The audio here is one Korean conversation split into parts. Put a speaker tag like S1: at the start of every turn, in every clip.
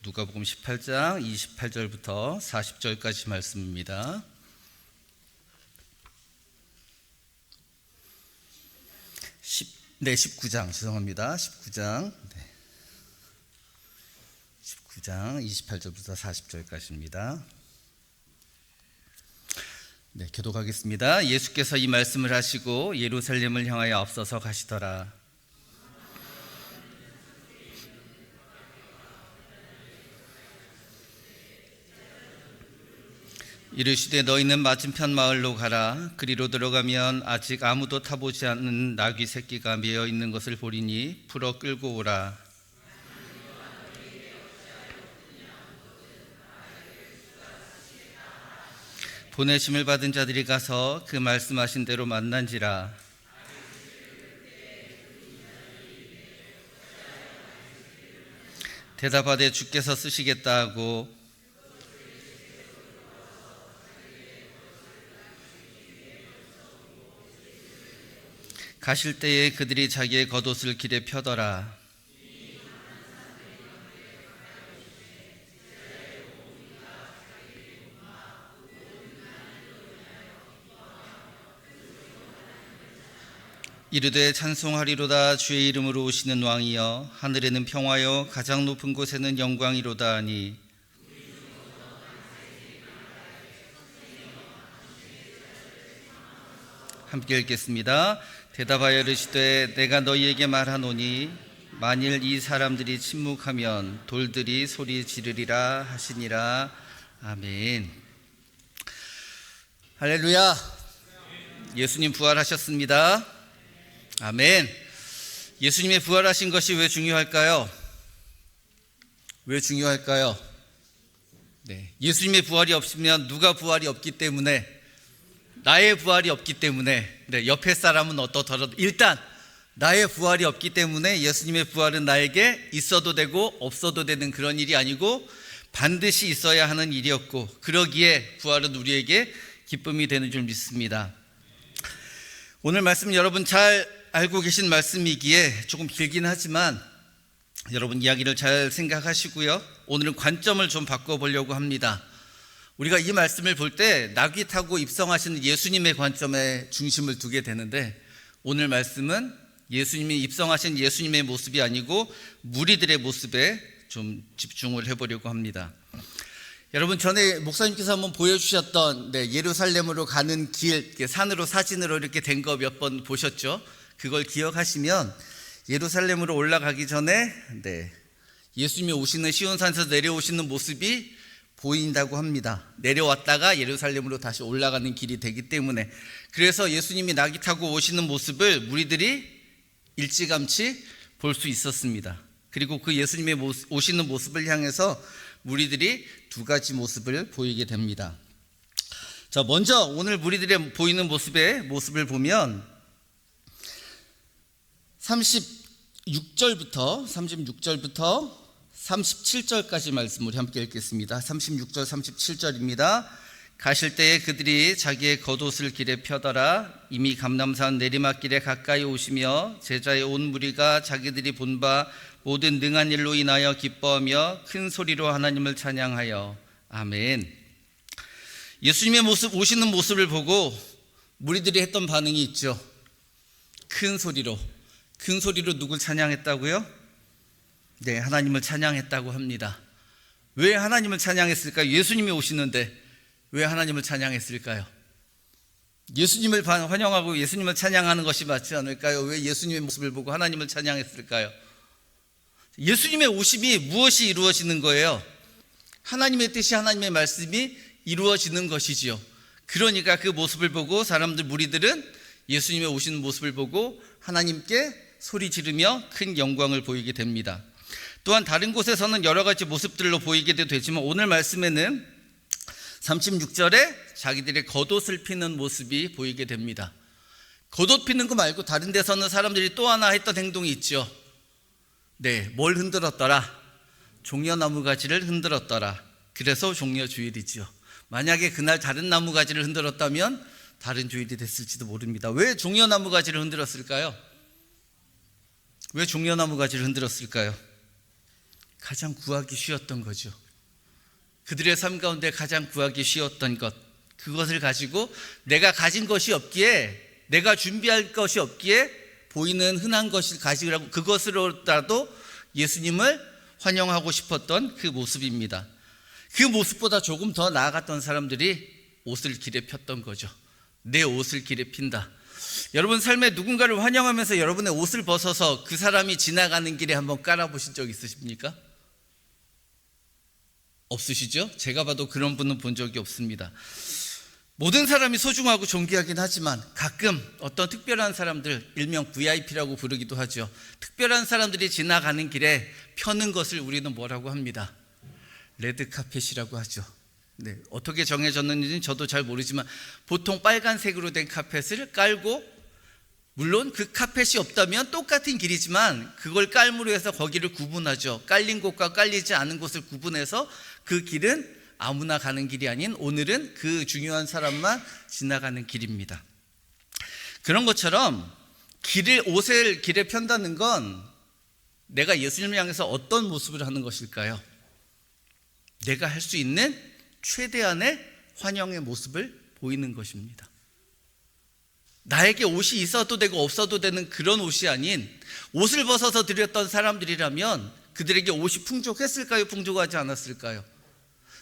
S1: 누가복음 18장 28절부터 40절까지 말씀입니다. 19장 죄송합니다. 19장 28절부터 40절까지입니다. 교독하겠습니다. 예수께서 이 말씀을 하시고 예루살렘을 향하여 앞서서 가시더라. 이르시되 너희는 맞은편 마을로 가라. 그리로 들어가면 아직 아무도 타보지 않은 나귀 새끼가 매어 있는 것을 보리니 풀어 끌고 오라. 보내심을 받은 자들이 가서 그 말씀하신 대로 만난지라. 대답하되 주께서 쓰시겠다 하고 가실 때에 그들이 자기의 겉옷을 길에 펴더라. 이르되 찬송하리로다. 주의 이름으로 오시는 왕이여, 하늘에는 평화여 가장 높은 곳에는 영광이로다 하니. 함께 읽겠습니다. 대답하여 이르시되 내가 너희에게 말하노니 만일 이 사람들이 침묵하면 돌들이 소리 지르리라 하시니라. 아멘. 할렐루야. 예수님 부활하셨습니다. 아멘. 예수님의 부활하신 것이 왜 중요할까요? 왜 중요할까요? 예수님의 부활이 없으면 누가 부활이 없기 때문에, 나의 부활이 없기 때문에, 옆에 사람은 어떻더라도 일단 나의 부활이 없기 때문에 예수님의 부활은 나에게 있어도 되고 없어도 되는 그런 일이 아니고 반드시 있어야 하는 일이었고, 그러기에 부활은 우리에게 기쁨이 되는 줄 믿습니다. 오늘 말씀 여러분 잘 알고 계신 말씀이기에 조금 길긴 하지만 여러분 이야기를 잘 생각하시고요. 오늘은 관점을 좀 바꿔보려고 합니다. 우리가 이 말씀을 볼 때 나귀 타고 입성하시는 예수님의 관점에 중심을 두게 되는데, 오늘 말씀은 예수님이 입성하신 예수님의 모습이 아니고 무리들의 모습에 좀 집중을 해보려고 합니다. 여러분 전에 목사님께서 한번 보여주셨던 예루살렘으로 가는 길, 산으로 사진으로 이렇게 된 거 몇 번 보셨죠? 그걸 기억하시면 예루살렘으로 올라가기 전에 예수님이 오시는 시온산에서 내려오시는 모습이 보인다고 합니다. 내려왔다가 예루살렘으로 다시 올라가는 길이 되기 때문에, 그래서 예수님이 나귀 타고 오시는 모습을 무리들이 일찌감치 볼 수 있었습니다. 그리고 그 예수님의 오시는 모습을 향해서 무리들이 두 가지 모습을 보이게 됩니다. 자, 먼저 오늘 무리들의 보이는 모습을 보면 36절부터 37절까지 말씀을 함께 읽겠습니다. 36절 37절입니다. 가실 때에 그들이 자기의 겉옷을 길에 펴더라. 이미 감람산 내리막길에 가까이 오시며 제자의 온 무리가 자기들이 본 바 모든 능한 일로 인하여 기뻐하며 큰 소리로 하나님을 찬양하여. 아멘. 예수님의 오시는 모습을 보고 무리들이 했던 반응이 있죠. 큰 소리로 누굴 찬양했다고요? 하나님을 찬양했다고 합니다. 왜 하나님을 찬양했을까요? 예수님이 오시는데 왜 하나님을 찬양했을까요? 예수님을 환영하고 예수님을 찬양하는 것이 맞지 않을까요? 왜 예수님의 모습을 보고 하나님을 찬양했을까요? 예수님의 오심이 무엇이 이루어지는 거예요? 하나님의 뜻이, 하나님의 말씀이 이루어지는 것이지요. 그러니까 그 모습을 보고 무리들은 예수님의 오시는 모습을 보고 하나님께 소리 지르며 큰 영광을 보이게 됩니다. 또한 다른 곳에서는 여러 가지 모습들로 보이게도 되지만 오늘 말씀에는 36절에 자기들의 겉옷을 피는 모습이 보이게 됩니다. 겉옷 피는 거 말고 다른 데서는 사람들이 또 하나 했던 행동이 있죠. 뭘 흔들었더라? 종려나무 가지를 흔들었더라. 그래서 종려주일이죠. 만약에 그날 다른 나무 가지를 흔들었다면 다른 주일이 됐을지도 모릅니다. 왜 종려나무 가지를 흔들었을까요? 왜 종려나무 가지를 흔들었을까요? 가장 구하기 쉬웠던 거죠. 그들의 삶 가운데 가장 구하기 쉬웠던 것, 그것을 가지고 내가 가진 것이 없기에, 내가 준비할 것이 없기에 보이는 흔한 것을 가지고 그것으로라도 예수님을 환영하고 싶었던 그 모습입니다. 그 모습보다 조금 더 나아갔던 사람들이 옷을 길에 폈던 거죠. 내 옷을 길에 핀다. 여러분 삶에 누군가를 환영하면서 여러분의 옷을 벗어서 그 사람이 지나가는 길에 한번 깔아보신 적 있으십니까? 없으시죠? 제가 봐도 그런 분은 본 적이 없습니다. 모든 사람이 소중하고 존귀하긴 하지만 가끔 어떤 특별한 사람들, 일명 VIP라고 부르기도 하죠. 특별한 사람들이 지나가는 길에 펴는 것을 우리는 뭐라고 합니다? 레드카펫이라고 하죠. 네, 어떻게 정해졌는지는 저도 잘 모르지만 보통 빨간색으로 된 카펫을 깔고, 물론 그 카펫이 없다면 똑같은 길이지만 그걸 깔므로 해서 거기를 구분하죠. 깔린 곳과 깔리지 않은 곳을 구분해서 그 길은 아무나 가는 길이 아닌 오늘은 그 중요한 사람만 지나가는 길입니다. 그런 것처럼 옷을 길에 편다는 건 내가 예수님을 향해서 어떤 모습을 하는 것일까요? 내가 할 수 있는 최대한의 환영의 모습을 보이는 것입니다. 나에게 옷이 있어도 되고 없어도 되는 그런 옷이 아닌, 옷을 벗어서 드렸던 사람들이라면 그들에게 옷이 풍족했을까요? 풍족하지 않았을까요?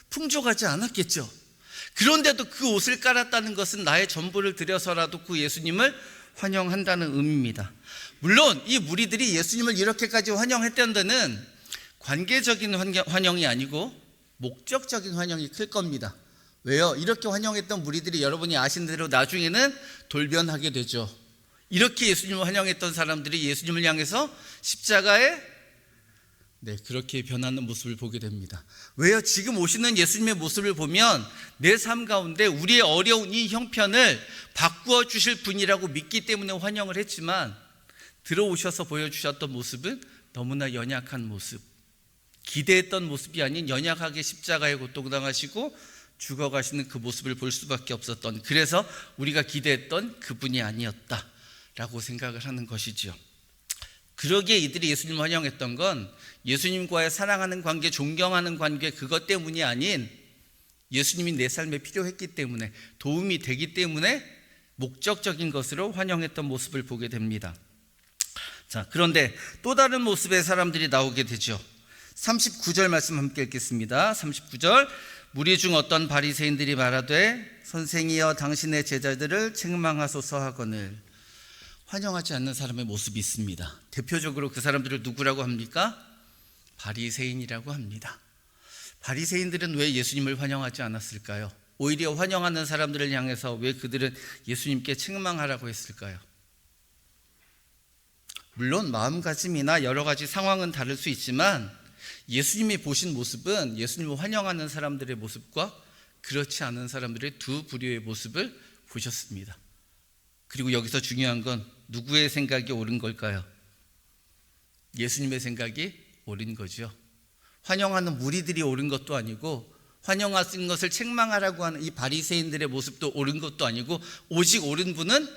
S1: 풍족하지 않았겠죠. 그런데도 그 옷을 깔았다는 것은 나의 전부를 들여서라도 그 예수님을 환영한다는 의미입니다. 물론 이 무리들이 예수님을 이렇게까지 환영했다는 데는 관계적인 환영이 아니고 목적적인 환영이 클 겁니다. 왜요? 이렇게 환영했던 무리들이 여러분이 아시는 대로 나중에는 돌변하게 되죠. 이렇게 예수님을 환영했던 사람들이 예수님을 향해서 십자가에 그렇게 변하는 모습을 보게 됩니다. 왜요? 지금 오시는 예수님의 모습을 보면 내 삶 가운데 우리의 어려운 이 형편을 바꾸어 주실 분이라고 믿기 때문에 환영을 했지만, 들어오셔서 보여주셨던 모습은 너무나 연약한 모습, 기대했던 모습이 아닌 연약하게 십자가에 고통당하시고 죽어가시는 그 모습을 볼 수밖에 없었던, 그래서 우리가 기대했던 그분이 아니었다라고 생각을 하는 것이죠. 그러기에 이들이 예수님을 환영했던 건 예수님과의 사랑하는 관계, 존경하는 관계, 그것 때문이 아닌 예수님이 내 삶에 필요했기 때문에, 도움이 되기 때문에 목적적인 것으로 환영했던 모습을 보게 됩니다. 자, 그런데 또 다른 모습의 사람들이 나오게 되죠. 39절 말씀 함께 읽겠습니다. 39절, 무리 중 어떤 바리새인들이 말하되 선생이여 당신의 제자들을 책망하소서 하거늘. 환영하지 않는 사람의 모습이 있습니다. 대표적으로 그 사람들을 누구라고 합니까? 바리새인이라고 합니다. 바리새인들은 왜 예수님을 환영하지 않았을까요? 오히려 환영하는 사람들을 향해서 왜 그들은 예수님께 책망하라고 했을까요? 물론 마음가짐이나 여러 가지 상황은 다를 수 있지만 예수님이 보신 모습은 예수님을 환영하는 사람들의 모습과 그렇지 않은 사람들의 두 부류의 모습을 보셨습니다. 그리고 여기서 중요한 건 누구의 생각이 옳은 걸까요? 예수님의 생각이 옳은 거죠. 환영하는 무리들이 옳은 것도 아니고, 환영하신 것을 책망하라고 하는 이 바리새인들의 모습도 옳은 것도 아니고, 오직 옳은 분은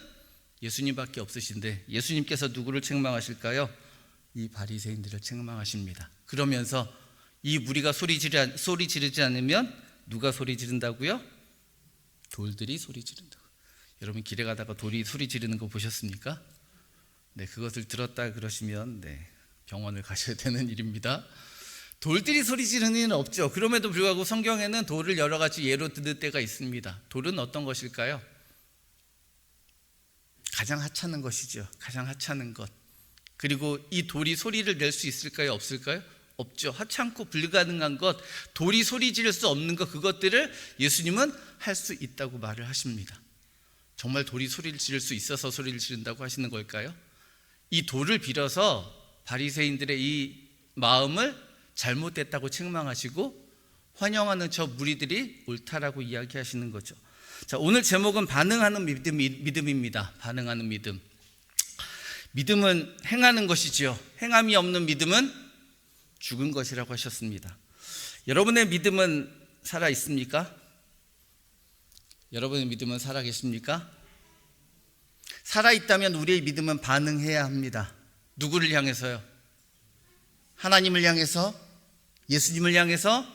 S1: 예수님밖에 없으신데 예수님께서 누구를 책망하실까요? 이 바리새인들을 책망하십니다. 그러면서 이 무리가 소리 지르지 않으면 누가 소리 지른다고요? 돌들이 소리 지른다고. 여러분 길에 가다가 돌이 소리 지르는 거 보셨습니까? 네, 그것을 들었다 그러시면 병원을 가셔야 되는 일입니다. 돌들이 소리 지르는 일은 없죠. 그럼에도 불구하고 성경에는 돌을 여러 가지 예로 드는 때가 있습니다. 돌은 어떤 것일까요? 가장 하찮은 것이죠. 가장 하찮은 것. 그리고 이 돌이 소리를 낼 수 있을까요? 없을까요? 없죠. 하찮고 불가능한 것, 돌이 소리 지를 수 없는 것, 그것들을 예수님은 할 수 있다고 말을 하십니다. 정말 돌이 소리를 지를 수 있어서 소리를 지른다고 하시는 걸까요? 이 돌을 빌어서 바리새인들의 이 마음을 잘못됐다고 책망하시고 환영하는 저 무리들이 옳다라고 이야기하시는 거죠. 자, 오늘 제목은 반응하는 믿음입니다. 반응하는 믿음. 믿음은 행하는 것이지요. 행함이 없는 믿음은 죽은 것이라고 하셨습니다. 여러분의 믿음은 살아 있습니까? 여러분의 믿음은 살아 계십니까? 살아있다면 우리의 믿음은 반응해야 합니다. 누구를 향해서요? 하나님을 향해서, 예수님을 향해서,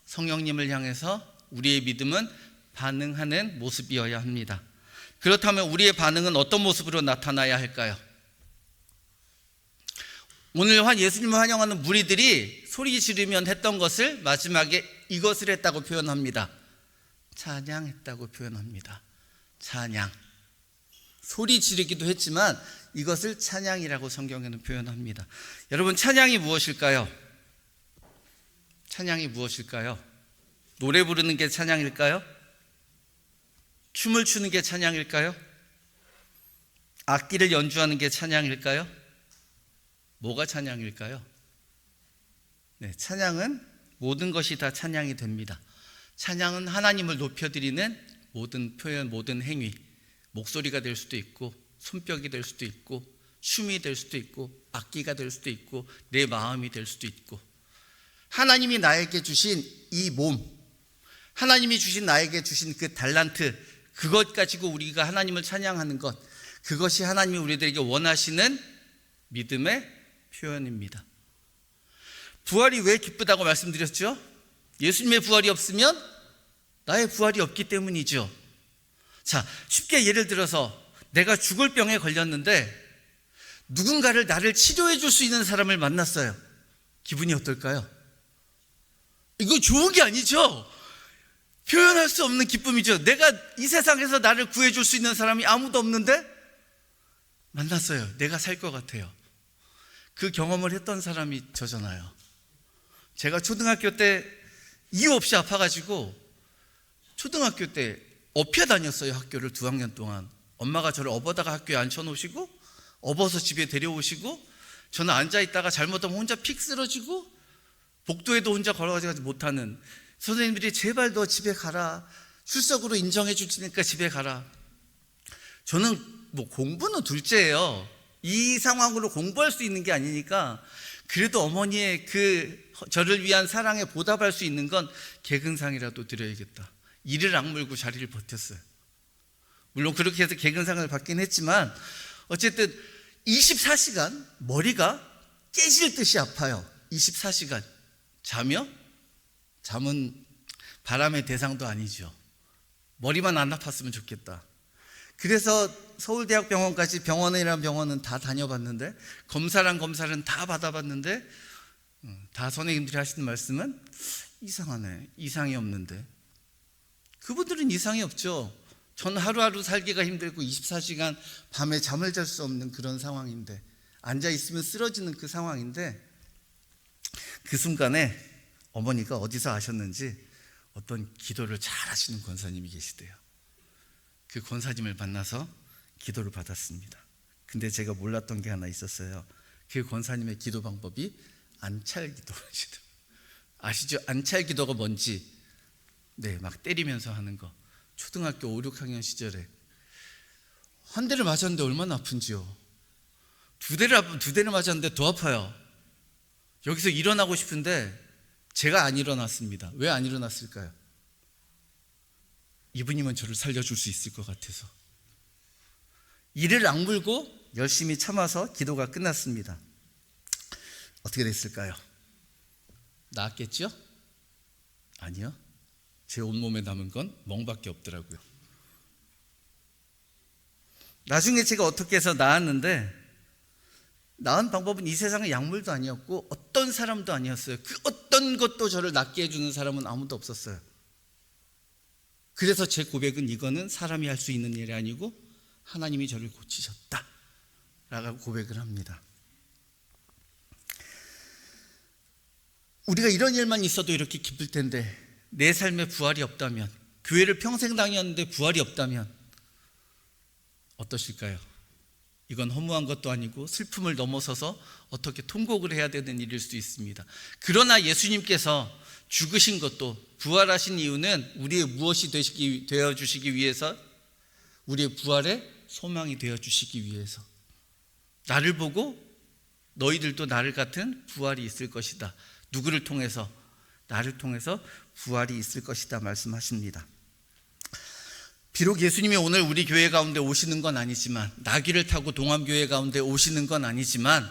S1: 성령님을 향해서 우리의 믿음은 반응하는 모습이어야 합니다. 그렇다면 우리의 반응은 어떤 모습으로 나타나야 할까요? 오늘 예수님을 환영하는 무리들이 소리 지르면 했던 것을 마지막에 이것을 했다고 표현합니다. 찬양했다고 표현합니다. 찬양. 소리 지르기도 했지만 이것을 찬양이라고 성경에는 표현합니다. 여러분, 찬양이 무엇일까요? 찬양이 무엇일까요? 노래 부르는 게 찬양일까요? 춤을 추는 게 찬양일까요? 악기를 연주하는 게 찬양일까요? 뭐가 찬양일까요? 네, 찬양은 모든 것이 다 찬양이 됩니다. 찬양은 하나님을 높여드리는 모든 표현, 모든 행위, 목소리가 될 수도 있고, 손뼉이 될 수도 있고, 춤이 될 수도 있고, 악기가 될 수도 있고, 내 마음이 될 수도 있고, 하나님이 나에게 주신 이 몸, 하나님이 주신 나에게 주신 그 달란트, 그것 가지고 우리가 하나님을 찬양하는 것, 그것이 하나님이 우리들에게 원하시는 믿음의 표현입니다. 부활이 왜 기쁘다고 말씀드렸죠? 예수님의 부활이 없으면 나의 부활이 없기 때문이죠. 자, 쉽게 예를 들어서 내가 죽을 병에 걸렸는데 누군가를 나를 치료해 줄 수 있는 사람을 만났어요. 기분이 어떨까요? 이거 좋은 게 아니죠? 표현할 수 없는 기쁨이죠. 내가 이 세상에서 나를 구해줄 수 있는 사람이 아무도 없는데 만났어요. 내가 살 것 같아요. 그 경험을 했던 사람이 저잖아요. 제가 초등학교 때 이유 없이 아파가지고 초등학교 때 업혀 다녔어요. 학교를 2학년 동안. 엄마가 저를 업어다가 학교에 앉혀놓으시고 업어서 집에 데려오시고 저는 앉아있다가 잘못하면 혼자 픽 쓰러지고 복도에도 혼자 걸어가지 못하는, 선생님들이 제발 너 집에 가라, 출석으로 인정해 주니까 집에 가라. 저는 뭐 공부는 둘째예요. 이 상황으로 공부할 수 있는 게 아니니까 그래도 어머니의 그 저를 위한 사랑에 보답할 수 있는 건 개근상이라도 드려야겠다. 이를 악물고 자리를 버텼어요. 물론 그렇게 해서 개근상을 받긴 했지만 어쨌든 24시간 머리가 깨질 듯이 아파요. 24시간 자며, 잠은 바람의 대상도 아니죠. 머리만 안 아팠으면 좋겠다. 그래서 서울대학병원까지, 병원이라는 병원은 다 다녀봤는데, 검사란 검사는 다 받아봤는데 다 선생님들이 하시는 말씀은 이상하네, 이상이 없는데. 그분들은 이상이 없죠. 저는 하루하루 살기가 힘들고 24시간 밤에 잠을 잘 수 없는 그런 상황인데, 앉아있으면 쓰러지는 그 상황인데, 그 순간에 어머니가 어디서 아셨는지 어떤 기도를 잘 하시는 권사님이 계시대요. 그 권사님을 만나서 기도를 받았습니다. 근데 제가 몰랐던 게 하나 있었어요. 그 권사님의 기도 방법이 안찰 기도라시더라고요. 아시죠? 안찰 기도가 뭔지. 네, 막 때리면서 하는 거. 초등학교 5, 6학년 시절에 한 대를 맞았는데 얼마나 아픈지요. 두 대를 맞았는데 더 아파요. 여기서 일어나고 싶은데 제가 안 일어났습니다. 왜 안 일어났을까요? 이분이면 저를 살려줄 수 있을 것 같아서. 이를 악물고 열심히 참아서 기도가 끝났습니다. 어떻게 됐을까요? 나았겠죠? 아니요. 제 온몸에 남은 건 멍밖에 없더라고요. 나중에 제가 어떻게 해서 나았는데, 나은 방법은 이 세상의 약물도 아니었고 어떤 사람도 아니었어요. 그 어떤 것도 저를 낫게 해주는 사람은 아무도 없었어요. 그래서 제 고백은, 이거는 사람이 할 수 있는 일이 아니고 하나님이 저를 고치셨다 라고 고백을 합니다. 우리가 이런 일만 있어도 이렇게 기쁠 텐데, 내 삶에 부활이 없다면, 교회를 평생 다녔는데 부활이 없다면 어떠실까요? 이건 허무한 것도 아니고 슬픔을 넘어서서 어떻게 통곡을 해야 되는 일일 수도 있습니다. 그러나 예수님께서 죽으신 것도, 부활하신 이유는 우리의 무엇이 되어주시기 위해서, 우리의 부활의 소망이 되어주시기 위해서. 나를 보고 너희들도 나를 같은 부활이 있을 것이다. 누구를 통해서? 나를 통해서 부활이 있을 것이다 말씀하십니다. 비록 예수님이 오늘 우리 교회 가운데 오시는 건 아니지만, 나귀를 타고 동암교회 가운데 오시는 건 아니지만,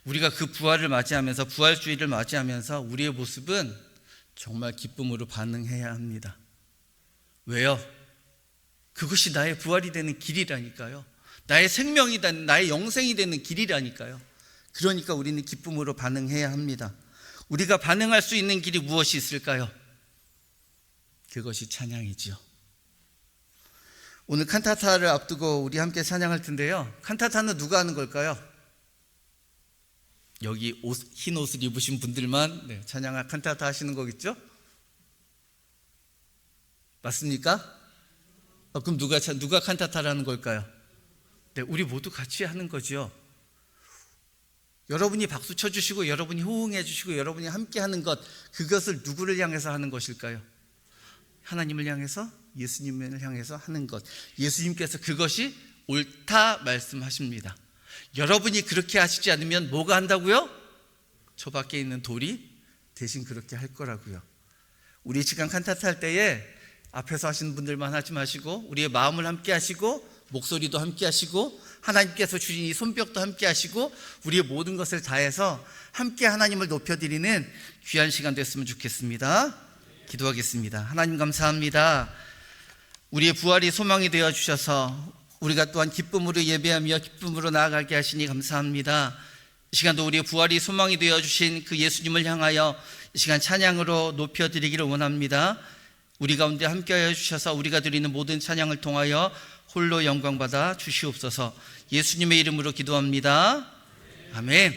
S1: 우리가 그 부활을 맞이하면서, 부활주의를 맞이하면서 우리의 모습은 정말 기쁨으로 반응해야 합니다. 왜요? 그것이 나의 부활이 되는 길이라니까요. 나의 생명이 되는, 나의 영생이 되는 길이라니까요. 그러니까 우리는 기쁨으로 반응해야 합니다. 우리가 반응할 수 있는 길이 무엇이 있을까요? 그것이 찬양이지요. 오늘 칸타타를 앞두고 우리 함께 찬양할 텐데요. 칸타타는 누가 하는 걸까요? 여기 흰 옷을 입으신 분들만 찬양할 칸타타 하시는 거겠죠? 맞습니까? 그럼 누가 칸타타를 하는 걸까요? 네, 우리 모두 같이 하는 거죠. 여러분이 박수 쳐주시고, 여러분이 호응해 주시고, 여러분이 함께 하는 것, 그것을 누구를 향해서 하는 것일까요? 하나님을 향해서, 예수님을 향해서 하는 것. 예수님께서 그것이 옳다 말씀하십니다. 여러분이 그렇게 하시지 않으면 뭐가 한다고요? 저 밖에 있는 돌이 대신 그렇게 할 거라고요. 우리 시간 칸타타 할 때에 앞에서 하시는 분들만 하지 마시고, 우리의 마음을 함께 하시고, 목소리도 함께 하시고, 하나님께서 주신 이 손뼉도 함께 하시고, 우리의 모든 것을 다해서 함께 하나님을 높여드리는 귀한 시간 됐으면 좋겠습니다. 기도하겠습니다. 하나님 감사합니다. 우리의 부활이 소망이 되어 주셔서 우리가 또한 기쁨으로 예배하며 기쁨으로 나아가게 하시니 감사합니다. 이 시간도 우리의 부활이 소망이 되어 주신 그 예수님을 향하여 이 시간 찬양으로 높여드리기를 원합니다. 우리 가운데 함께하여 주셔서 우리가 드리는 모든 찬양을 통하여 홀로 영광받아 주시옵소서. 예수님의 이름으로 기도합니다. 아멘.